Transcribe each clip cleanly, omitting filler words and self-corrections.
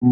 Hey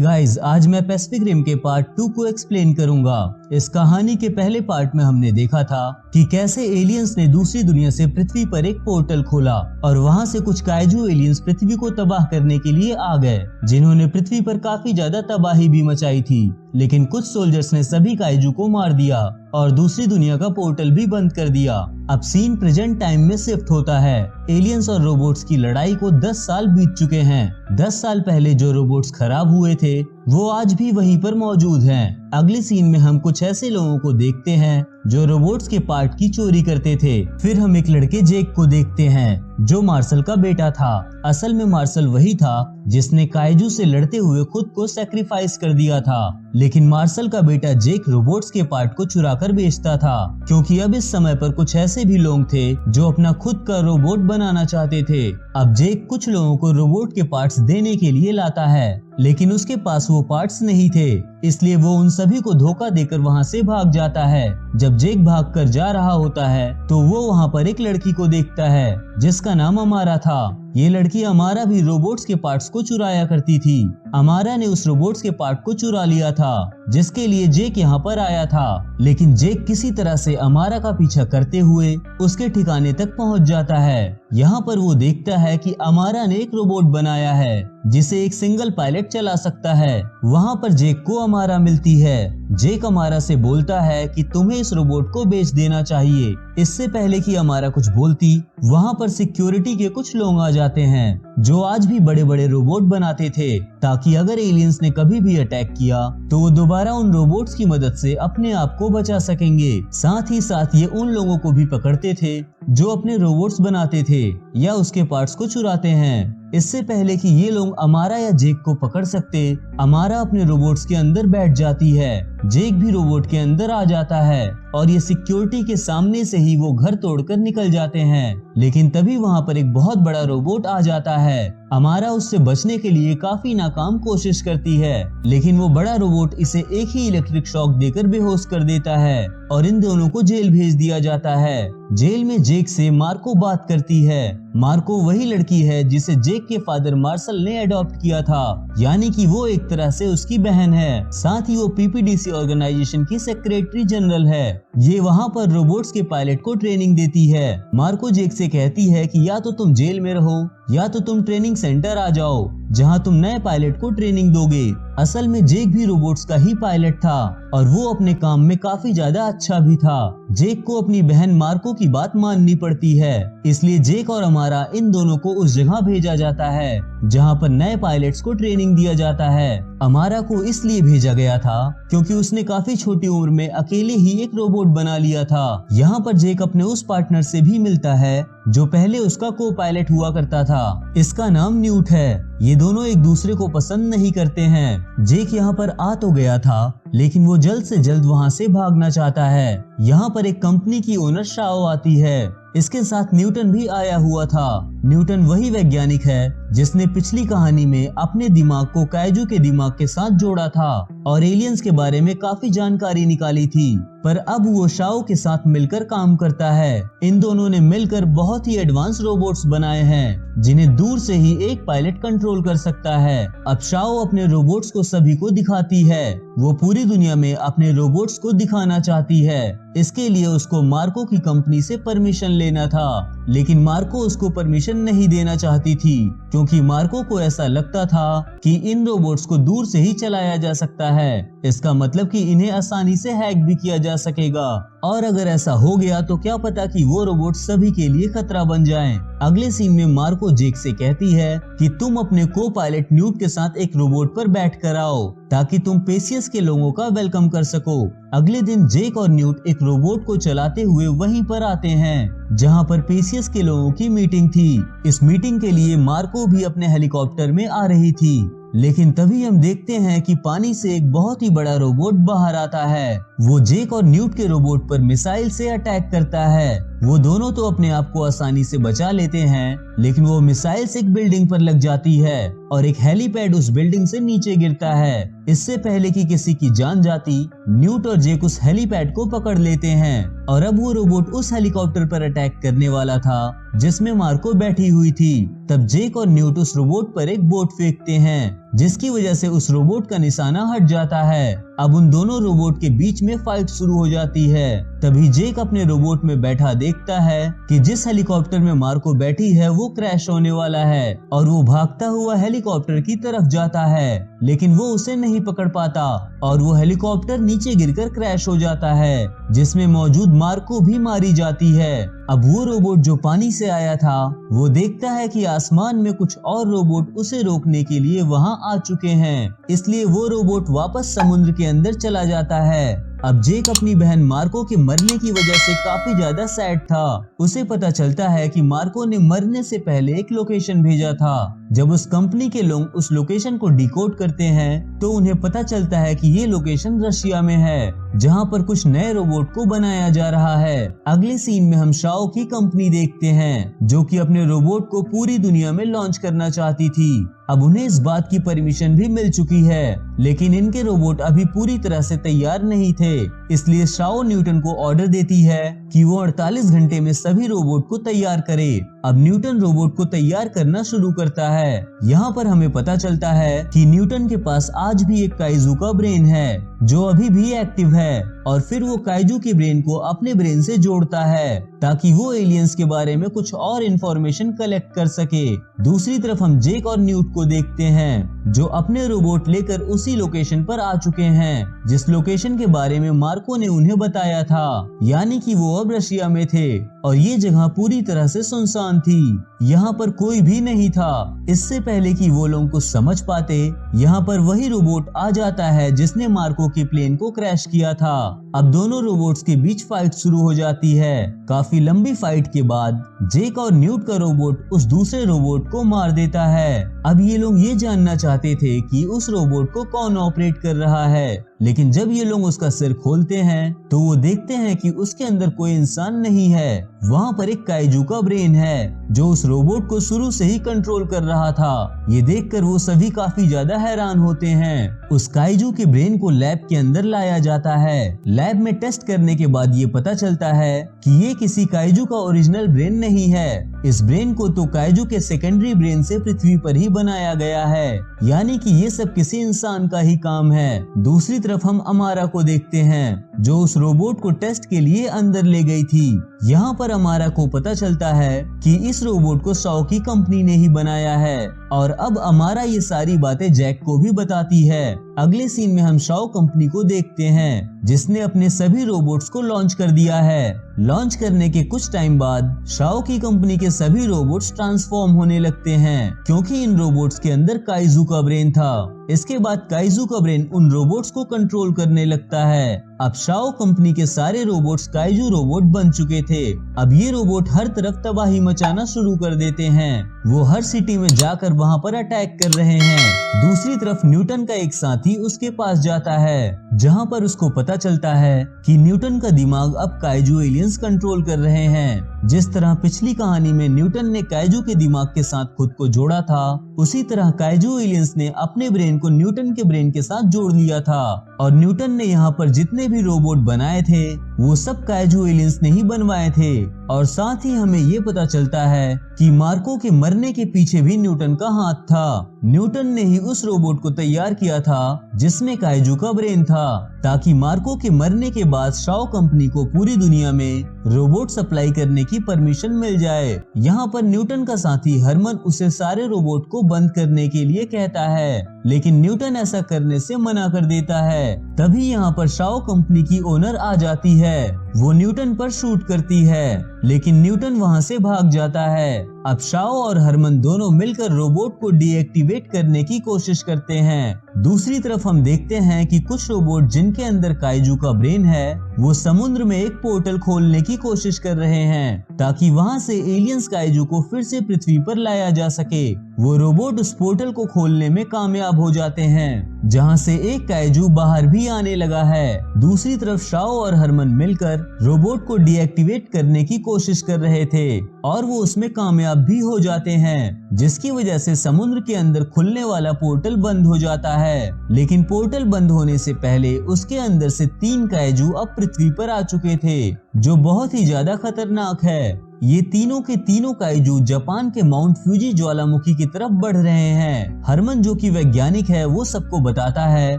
guys, आज मैं Pacific rim के पार्ट 2 को एक्सप्लेन करूंगा। इस कहानी के पहले पार्ट में हमने देखा था कि कैसे एलियंस ने दूसरी दुनिया से पृथ्वी पर एक पोर्टल खोला और वहां से कुछ काइजू एलियंस पृथ्वी को तबाह करने के लिए आ गए, जिन्होंने पृथ्वी पर काफी ज्यादा तबाही भी मचाई थी। लेकिन कुछ सोल्जर्स ने सभी काइजू को मार दिया और दूसरी दुनिया का पोर्टल भी बंद कर दिया। अब सीन प्रेजेंट टाइम में शिफ्ट होता है। एलियंस और रोबोट्स की लड़ाई को 10 साल बीत चुके हैं। 10 साल पहले जो रोबोट्स खराब हुए थे वो आज भी वहीं पर मौजूद हैं। अगली सीन में हम कुछ ऐसे लोगों को देखते हैं जो रोबोट्स के पार्ट की चोरी करते थे। फिर हम एक लड़के जेक को देखते हैं जो मार्शल का बेटा था। असल में मार्शल वही था जिसने काइजू से लड़ते हुए खुद को सैक्रिफाइस कर दिया था। लेकिन मार्शल का बेटा जेक रोबोट्स के पार्ट को चुरा कर बेचता था, क्योंकि अब इस समय पर कुछ ऐसे भी लोग थे जो अपना खुद का रोबोट बनाना चाहते थे। अब जेक कुछ लोगों को रोबोट के पार्ट्स देने के लिए लाता है, लेकिन उसके पास वो पार्ट्स नहीं थे, इसलिए वो उन सभी को धोखा देकर वहाँ से भाग जाता है। जब जेक भाग कर जा रहा होता है तो वो वहाँ पर एक लड़की को देखता है जिसका नाम अमारा था। ये लड़की अमारा भी रोबोट्स के पार्ट्स को चुराया करती थी। अमारा ने उस रोबोट्स के पार्ट को चुरा लिया था जिसके लिए जेक यहाँ पर आया था। लेकिन जेक किसी तरह से अमारा का पीछा करते हुए उसके ठिकाने तक पहुँच जाता है। यहाँ पर वो देखता है कि अमारा ने एक रोबोट बनाया है जिसे एक सिंगल पायलट चला सकता है। वहाँ पर जेक को अमारा मिलती है। जेक अमारा से बोलता है कि तुम्हें इस रोबोट को बेच देना चाहिए। इससे पहले कि अमारा कुछ बोलती, वहाँ पर सिक्योरिटी के कुछ लोग आ जाते हैं जो आज भी बड़े बड़े रोबोट बनाते थे, ताकि अगर एलियंस ने कभी भी अटैक किया तो वो दोबारा उन रोबोट्स की मदद से अपने आप को बचा सकेंगे। साथ ही साथ ये उन लोगों को भी पकड़ते थे जो अपने रोबोट्स बनाते थे या उसके पार्ट्स को चुराते हैं। इससे पहले कि ये लोग अमारा या जेक को पकड़ सकते, अमारा अपने रोबोट्स के अंदर बैठ जाती है। जेक भी रोबोट के अंदर आ जाता है और ये सिक्योरिटी के सामने से ही वो घर तोड़कर निकल जाते हैं। लेकिन तभी वहाँ पर एक बहुत बड़ा रोबोट आ जाता है। अमारा उससे बचने के लिए काफी नाकाम कोशिश करती है, लेकिन वो बड़ा रोबोट इसे एक ही इलेक्ट्रिक शॉक देकर बेहोश कर देता है और इन दोनों को जेल भेज दिया जाता है। जेल में जेक से मार्को बात करती है। मार्को वही लड़की है जिसे जेक के फादर मार्शल ने अडॉप्ट किया था, यानी कि वो एक तरह से उसकी बहन है। साथ ही वो पीपीडीसी ऑर्गेनाइजेशन की सेक्रेटरी जनरल है। ये वहाँ पर रोबोट्स के पायलट को ट्रेनिंग देती है। मार्को जेक से कहती है कि या तो तुम जेल में रहो या तो तुम ट्रेनिंग सेंटर आ जाओ जहाँ तुम नए पायलट को ट्रेनिंग दोगे। असल में जेक भी रोबोट्स का ही पायलट था और वो अपने काम में काफी ज्यादा अच्छा भी था। जेक को अपनी बहन मार्को की बात माननी पड़ती है, इसलिए जेक और अमारा इन दोनों को उस जगह भेजा जाता है जहाँ पर नए पायलट्स को ट्रेनिंग दिया जाता है। अमारा को इसलिए भेजा गया था क्योंकि उसने काफी छोटी उम्र में अकेले ही एक रोबोट बना लिया था। यहाँ पर जेक अपने उस पार्टनर से भी मिलता है जो पहले उसका को पायलट हुआ करता था। इसका नाम न्यूट है। ये दोनों एक दूसरे को पसंद नहीं करते हैं। जेक यहाँ पर आ तो गया था, लेकिन वो जल्द से जल्द वहाँ से भागना चाहता है। यहाँ पर एक कंपनी की ओनर शाओ आती है। इसके साथ न्यूटन भी आया हुआ था। न्यूटन वही वैज्ञानिक है जिसने पिछली कहानी में अपने दिमाग को काइजू के दिमाग के साथ जोड़ा था और एलियंस के बारे में काफी जानकारी निकाली थी। पर अब वो शाओ के साथ मिलकर काम करता है। इन दोनों ने मिलकर बहुत ही एडवांस रोबोट्स बनाए हैं जिन्हें दूर से ही एक पायलट कंट्रोल कर सकता है। अब शाओ अपने रोबोट्स को सभी को दिखाती है। वो पूरी दुनिया में अपने रोबोट्स को दिखाना चाहती है। इसके लिए उसको मार्को की कंपनी से परमिशन लेना था, लेकिन मार्को उसको परमिशन नहीं देना चाहती थी क्योंकि मार्को को ऐसा लगता था कि इन रोबोट्स को दूर से ही चलाया जा सकता है। इसका मतलब कि इन्हें आसानी से हैक भी किया जा सकेगा और अगर ऐसा हो गया तो क्या पता कि वो रोबोट सभी के लिए खतरा बन जाएं। अगले सीन में मार्को जेक से कहती है कि तुम अपने को पायलट न्यूट के साथ एक रोबोट पर बैठ कर आओ ताकि तुम पेसियस के लोगों का वेलकम कर सको। अगले दिन जेक और न्यूट एक रोबोट को चलाते हुए वहीं पर आते हैं जहां पर पेसियस के लोगों की मीटिंग थी। इस मीटिंग के लिए मार्को भी अपने हेलीकॉप्टर में आ रही थी, लेकिन तभी हम देखते हैं कि पानी से एक बहुत ही बड़ा रोबोट बाहर आता है। वो जेक और न्यूट के रोबोट पर मिसाइल से अटैक करता है। वो दोनों तो अपने आप को आसानी से बचा लेते हैं, लेकिन वो मिसाइल्स एक बिल्डिंग पर लग जाती है और एक हेलीपैड उस बिल्डिंग से नीचे गिरता है। इससे पहले कि किसी की जान जाती, न्यूट और जेक उस हेलीपैड को पकड़ लेते हैं और अब वो रोबोट उस हेलीकॉप्टर पर अटैक करने वाला था जिसमें मार्को बैठी हुई थी। तब जेक और न्यूट उस रोबोट पर एक बोट फेंकते हैं, जिसकी वजह से उस रोबोट का निशाना हट जाता है। अब उन दोनों रोबोट के बीच में फाइट शुरू हो जाती है। तभी जेक अपने रोबोट में बैठा देखता है कि जिस हेलीकॉप्टर में मार्को बैठी है वो क्रैश होने वाला है और वो भागता हुआ हेलीकॉप्टर की तरफ जाता है, लेकिन वो उसे नहीं पकड़ पाता और वो हेलीकॉप्टर नीचे गिरकर क्रैश हो जाता है, जिसमें मौजूद मार्को भी मारी जाती है। अब वो रोबोट जो पानी से आया था वो देखता है कि आसमान में कुछ और रोबोट उसे रोकने के लिए वहां आ चुके हैं, इसलिए वो रोबोट वापस समुद्र के अंदर चला जाता है। अब जेक अपनी बहन मार्को के मरने की वजह से काफी ज्यादा सैड था। उसे पता चलता है कि मार्को ने मरने से पहले एक लोकेशन भेजा था। जब उस कंपनी के लोग उस लोकेशन को डिकोड करते हैं तो उन्हें पता चलता है कि ये लोकेशन रशिया में है, जहां पर कुछ नए रोबोट को बनाया जा रहा है। अगले सीन में हम शाओ की कंपनी देखते हैं, जो कि अपने रोबोट को पूरी दुनिया में लॉन्च करना चाहती थी। अब उन्हें इस बात की परमिशन भी मिल चुकी है, लेकिन इनके रोबोट अभी पूरी तरह से तैयार नहीं थे, इसलिए शाओ न्यूटन को ऑर्डर देती है कि वो 48 घंटे में सभी रोबोट को तैयार करे। अब न्यूटन रोबोट को तैयार करना शुरू करता है। यहाँ पर हमें पता चलता है कि न्यूटन के पास आज भी एक काइजू का ब्रेन है जो अभी भी एक्टिव है, और फिर वो काइजू के ब्रेन को अपने ब्रेन से जोड़ता है ताकि वो एलियंस के बारे में कुछ और इंफॉर्मेशन कलेक्ट कर सके। दूसरी तरफ हम जेक और न्यूट को देखते हैं जो अपने रोबोट लेकर उसी लोकेशन पर आ चुके हैं जिस लोकेशन के बारे में मार्को ने उन्हें बताया था, यानी कि वो अब रशिया में थे और ये जगह पूरी तरह से सुनसान थी। यहाँ पर कोई भी नहीं था। इससे पहले कि वो लोग कुछ समझ पाते, यहाँ पर वही रोबोट आ जाता है जिसने मार्को के प्लेन को क्रैश किया था। अब दोनों रोबोट्स के बीच फाइट शुरू हो जाती है। काफी लंबी फाइट के बाद जेक और न्यूट का रोबोट उस दूसरे रोबोट को मार देता है। अब ये लोग ये जानना चाहते थे कि उस रोबोट को कौन ऑपरेट कर रहा है, लेकिन जब ये लोग उसका सिर खोलते हैं तो वो देखते हैं कि उसके अंदर कोई इंसान नहीं है। वहाँ पर एक काइजू का ब्रेन है जो उस रोबोट को शुरू से ही कंट्रोल कर रहा था। ये देखकर वो सभी काफी ज्यादा हैरान होते हैं। उस काइजू के ब्रेन को लैब के अंदर लाया जाता है। लैब में टेस्ट करने के बाद ये पता चलता है कि ये किसी काइजू का ओरिजिनल ब्रेन नहीं है। इस ब्रेन को तो काइजू के सेकेंडरी ब्रेन से पृथ्वी पर ही बनाया गया है, यानी कि ये सब किसी इंसान का ही काम है। दूसरी तरफ हम अमारा को देखते हैं जो उस रोबोट को टेस्ट के लिए अंदर ले गई थी। यहाँ पर अमारा को पता चलता है कि इस रोबोट को शाओ की कंपनी ने ही बनाया है और अब अमारा ये सारी बातें जैक को भी बताती है। अगले सीन में हम शाओ कंपनी को देखते हैं जिसने अपने सभी रोबोट्स को लॉन्च कर दिया है। लॉन्च करने के कुछ टाइम बाद शाओ की कंपनी के सभी रोबोट्स ट्रांसफॉर्म होने लगते हैं क्योंकि इन रोबोट्स के अंदर काइजू का ब्रेन था। इसके बाद काइजू का ब्रेन उन रोबोट्स को कंट्रोल करने लगता है। अब शाओ कंपनी के सारे रोबोट्स काइजू रोबोट बन चुके थे। अब ये रोबोट हर तरफ तबाही मचाना शुरू कर देते हैं। वो हर सिटी में जाकर वहां पर अटैक कर रहे हैं। दूसरी तरफ न्यूटन का एक साथी उसके पास जाता है जहां पर उसको पता चलता है कि न्यूटन का दिमाग अब काइजू एलियंस कंट्रोल कर रहे हैं। जिस तरह पिछली कहानी में न्यूटन ने काइजू के दिमाग के साथ खुद को जोड़ा था, उसी तरह काइजू एलियंस ने अपने ब्रेन को न्यूटन के ब्रेन के साथ जोड़ लिया था और न्यूटन ने यहाँ पर जितने भी रोबोट बनाए थे वो सब काइजू एलियंस ने ही बनवाए थे। और साथ ही हमें ये पता चलता है कि मार्को के मरने के पीछे भी न्यूटन का हाथ था। न्यूटन ने ही उस रोबोट को तैयार किया था जिसमें काइजू का ब्रेन था, ताकि मार्को के मरने के बाद शाओ कंपनी को पूरी दुनिया में रोबोट सप्लाई करने की परमिशन मिल जाए। यहाँ पर न्यूटन का साथी हरमन उसे सारे रोबोट को बंद करने के लिए कहता है, लेकिन न्यूटन ऐसा करने से मना कर देता है। तभी यहाँ पर शाओ कंपनी की ओनर आ जाती है। वो न्यूटन पर शूट करती है, लेकिन न्यूटन वहाँ से भाग जाता है। अब शाओ और हरमन दोनों मिलकर रोबोट को डीएक्टिवेट करने की कोशिश करते हैं। दूसरी तरफ हम देखते हैं कि कुछ रोबोट जिनके अंदर काइजू का ब्रेन है वो समुद्र में एक पोर्टल खोलने की कोशिश कर रहे हैं ताकि वहां से एलियंस काइजू को फिर से पृथ्वी पर लाया जा सके। वो रोबोट उस पोर्टल को खोलने में कामयाब हो जाते हैं, जहां से एक काइजू बाहर भी आने लगा है। दूसरी तरफ शाओ और हरमन मिलकर रोबोट को डीएक्टिवेट करने की कोशिश कर रहे थे और वो उसमें कामयाब भी हो जाते हैं, जिसकी वजह से समुद्र के अंदर खुलने वाला पोर्टल बंद हो जाता है। लेकिन पोर्टल बंद होने से पहले उसके अंदर से 3 काइजू अब पृथ्वी पर आ चुके थे, जो बहुत ही ज्यादा खतरनाक है। ये तीनों के तीनों काइजू जापान के माउंट फ्यूजी ज्वालामुखी की तरफ बढ़ रहे हैं। हरमन जो कि वैज्ञानिक है, वो सबको बताता है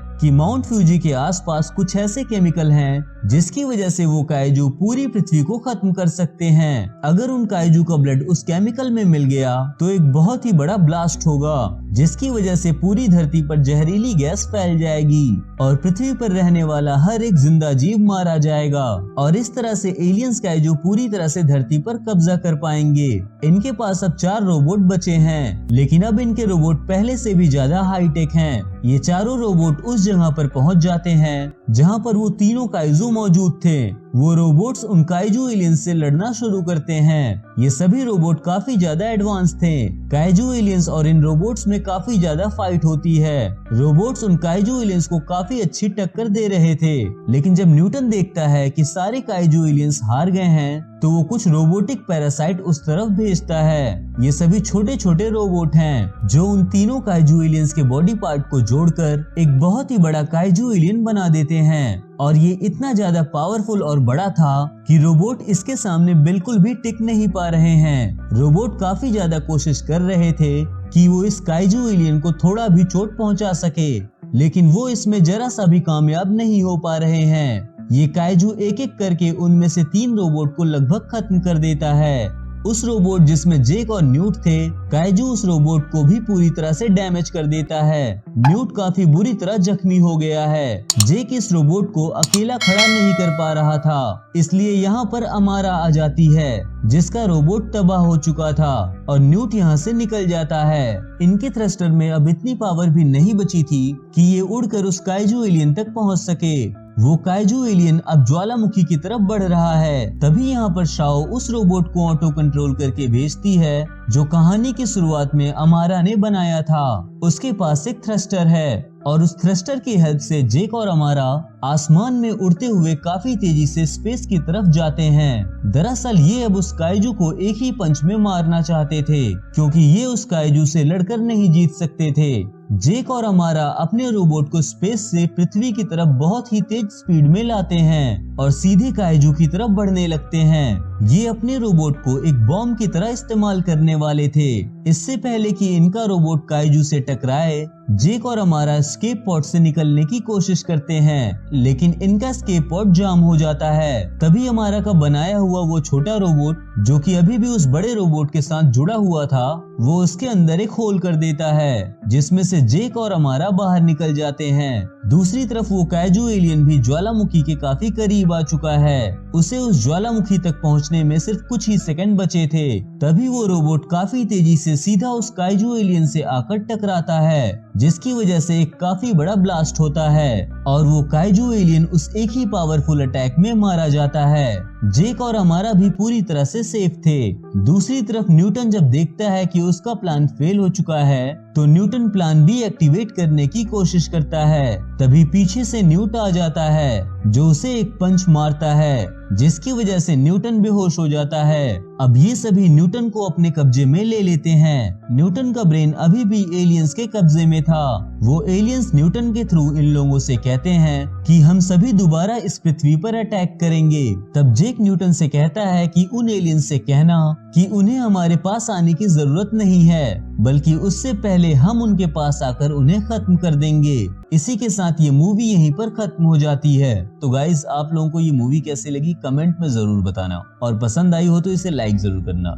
कि माउंट फ्यूजी के आसपास कुछ ऐसे केमिकल हैं जिसकी वजह से वो काइजू पूरी पृथ्वी को खत्म कर सकते हैं। अगर उन काइजू का ब्लड उस केमिकल में मिल गया तो एक बहुत ही बड़ा ब्लास्ट होगा, जिसकी वजह से पूरी धरती पर जहरीली गैस फैल जाएगी और पृथ्वी पर रहने वाला हर एक जिंदा जीव मारा जाएगा। और इस तरह से एलियंस काइजू पूरी तरह से धरती पर कब्जा कर पाएंगे। इनके पास अब 4 रोबोट बचे हैं, लेकिन अब इनके रोबोट पहले से भी ज्यादा हाईटेक हैं। ये चारों रोबोट उस जगह पर पहुंच जाते हैं जहां पर वो तीनों काइजू मौजूद थे। वो रोबोट्स उन काइजू एलियंस से लड़ना शुरू करते हैं। ये सभी रोबोट काफी ज्यादा एडवांस थे। काइजू एलियंस और इन रोबोट्स में काफी ज्यादा फाइट होती है। रोबोट्स उन काइजू एलियंस को काफी अच्छी टक्कर दे रहे थे, लेकिन जब न्यूटन देखता है कि सारे काइजू एलियंस हार गए हैं तो वो कुछ रोबोटिक पैरासाइट उस तरफ भेजता है। ये सभी छोटे छोटे रोबोट हैं जो उन तीनों काइजू एलियंस के बॉडी पार्ट को जोड़कर एक बहुत ही बड़ा काइजू एलियन बना देते हैं। और ये इतना ज्यादा पावरफुल और बड़ा था कि रोबोट इसके सामने बिल्कुल भी टिक नहीं पा रहे हैं। रोबोट काफी ज्यादा कोशिश कर रहे थे कि वो इस काइजू एलियन को थोड़ा भी चोट पहुंचा सके, लेकिन वो इसमें जरा सा भी कामयाब नहीं हो पा रहे हैं। ये काइजू एक एक करके उनमें से 3 रोबोट को लगभग खत्म कर देता है। उस रोबोट जिसमें जेक और न्यूट थे, काइजू उस रोबोट को भी पूरी तरह से डैमेज कर देता है। न्यूट काफी बुरी तरह जख्मी हो गया है। जेक इस रोबोट को अकेला खड़ा नहीं कर पा रहा था, इसलिए यहाँ पर अमारा आ जाती है, जिसका रोबोट तबाह हो चुका था, और न्यूट यहाँ से निकल जाता है। इनके थ्रस्टर में अब इतनी पावर भी नहीं बची थी कि ये उड़कर उस काइजू एलियन तक पहुँच सके। वो काइजू एलियन अब ज्वालामुखी की तरफ बढ़ रहा है। तभी यहाँ पर शाओ उस रोबोट को ऑटो कंट्रोल करके भेजती है जो कहानी की शुरुआत में अमारा ने बनाया था। उसके पास एक थ्रस्टर है और उस थ्रस्टर की हेल्प से जेक और अमारा आसमान में उड़ते हुए काफी तेजी से स्पेस की तरफ जाते हैं। दरअसल ये अब उस काइजू को एक ही पंच में मारना चाहते थे, क्योंकि ये उस काइजू से लड़कर नहीं जीत सकते थे। जेक और अमारा अपने रोबोट को स्पेस से पृथ्वी की तरफ बहुत ही तेज स्पीड में लाते हैं और सीधे काइजू की तरफ बढ़ने लगते हैं। ये अपने रोबोट को एक बॉम्ब की तरह इस्तेमाल करने वाले थे। इससे पहले कि इनका रोबोट काइजू से टकराए, जेक और अमारा एस्केप पॉड से निकलने की कोशिश करते हैं, लेकिन इनका एस्केप पॉड जाम हो जाता है। तभी अमारा का बनाया हुआ वो छोटा रोबोट, जो कि अभी भी उस बड़े रोबोट के साथ जुड़ा हुआ था, वो उसके अंदर एक होल कर देता है, जिसमें से जेक और अमारा बाहर निकल जाते हैं। दूसरी तरफ वो काइजू एलियन भी ज्वालामुखी के काफी करीब आ चुका है। उसे उस ज्वालामुखी तक पहुंचने में सिर्फ कुछ ही सेकंड बचे थे। तभी वो रोबोट काफी तेजी से सीधा उस काइजू एलियन से आकर टकराता है, जिसकी वजह से एक काफी बड़ा ब्लास्ट होता है और वो काइजू एलियन उस एक ही पावरफुल अटैक में मारा जाता है। जेक और अमारा भी पूरी तरह से सेफ थे। दूसरी तरफ न्यूटन जब देखता है कि उसका प्लान फेल हो चुका है, तो न्यूटन प्लान बी एक्टिवेट करने की कोशिश करता है। तभी पीछे से न्यूट आ जाता है, जो उसे एक पंच मारता है, जिसकी वजह से न्यूटन बेहोश हो जाता है। अब ये सभी न्यूटन को अपने कब्जे में ले लेते हैं। न्यूटन का ब्रेन अभी भी एलियंस के कब्जे में था। वो एलियंस न्यूटन के थ्रू इन लोगों से कहते हैं कि हम सभी दोबारा इस पृथ्वी पर अटैक करेंगे। तब जेक न्यूटन से कहता है कि उन एलियंस से कहना कि उन्हें हमारे पास आने की जरूरत नहीं है, बल्कि उससे पहले हम उनके पास आकर उन्हें खत्म कर देंगे। इसी के साथ ये मूवी यहीं पर खत्म हो जाती है। तो गाइस, आप लोगों को ये मूवी कैसे लगी कमेंट में जरूर बताना, और पसंद आई हो तो इसे लाइक जरूर करना।